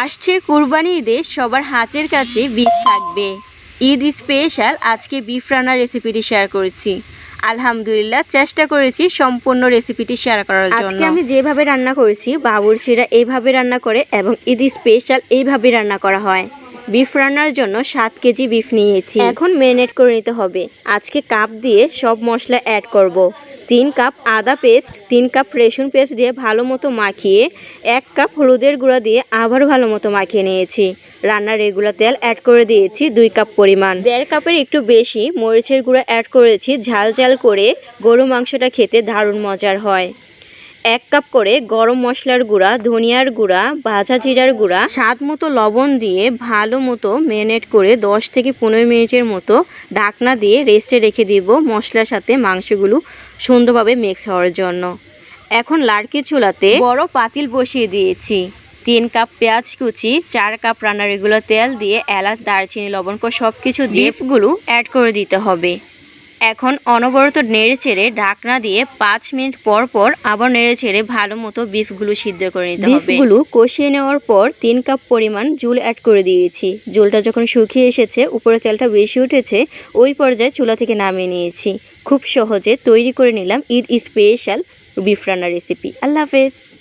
আসছে কুরবানি ঈদে সবার হাতের কাছে বিফ থাকবে। ঈদ স্পেশাল আজকে বিফ রান্নার রেসিপিটি শেয়ার করেছি। আলহামদুলিল্লাহ চেষ্টা করেছি সম্পূর্ণ রেসিপিটি শেয়ার করার জন্য। আজকে আমি যেভাবে রান্না করেছি বাবুর্চিরা এইভাবে রান্না করে এবং ঈদ স্পেশাল এইভাবে রান্না করা হয়। বিফ রান্নার জন্য 7 কেজি বিফ নিয়েছি। এখন ম্যারিনেট করে নিতে হবে। আজকে কাপ দিয়ে সব মশলা অ্যাড করব। 3 কাপ আদা পেস্ট, 3 কাপ রসুন পেস্ট দিয়ে ভালো মতো মাখিয়ে 1 কাপ হলুদের গুঁড়া দিয়ে আবার ভালো মতো মাখিয়ে নিয়েছি। রান্নার রেগুলার তেল অ্যাড করে দিয়েছি 2 কাপ পরিমাণ। 1.5 কাপের একটু বেশি মরিচের গুঁড়া অ্যাড করেছি ঝাল ঝাল করে গরু মাংসটা খেতে দারুণ মজার হয়। 1 কাপ করে গরম মশলার গুঁড়া, ধনিয়ার গুঁড়া, ভাজা জিরার গুঁড়া, স্বাদ মতো লবণ দিয়ে ভালো মতো ম্যারিনেট করে 10 থেকে 15 মিনিটের মতো ঢাকনা দিয়ে রেস্টে রেখে দিব মশলার সাথে মাংসগুলো সুন্দরভাবে মিক্স হওয়ার জন্য। এখন লাড়কি চুলাতে বড় পাতিল বসিয়ে দিয়েছি। 3 কাপ পেঁয়াজ কুচি, 4 কাপ রান্নার রেগুলার তেল দিয়ে এলাচ, দারচিনি, লবঙ্গ সব কিছু দিয়ে বিফগুলো অ্যাড করে দিতে হবে। এখন অনবরত নেড়ে চেড়ে ঢাকনা দিয়ে 5 মিনিট পর পর আবার নেড়ে চেড়ে ভালো মতো বিফগুলো সিদ্ধ করে নিতে হবে। বিফগুলো কষিয়ে নেওয়ার পর 3 কাপ পরিমাণ জল অ্যাড করে দিয়েছি। জলটা যখন শুকিয়ে এসেছে, উপরে তেলটা বেশি উঠেছে, ওই পর্যায়ে চুলা থেকে নামিয়ে নিয়েছি। খুব সহজে তৈরি করে নিলাম ঈদ স্পেশাল বিফ রান্নার রেসিপি। আল্লাহ হাফেজ।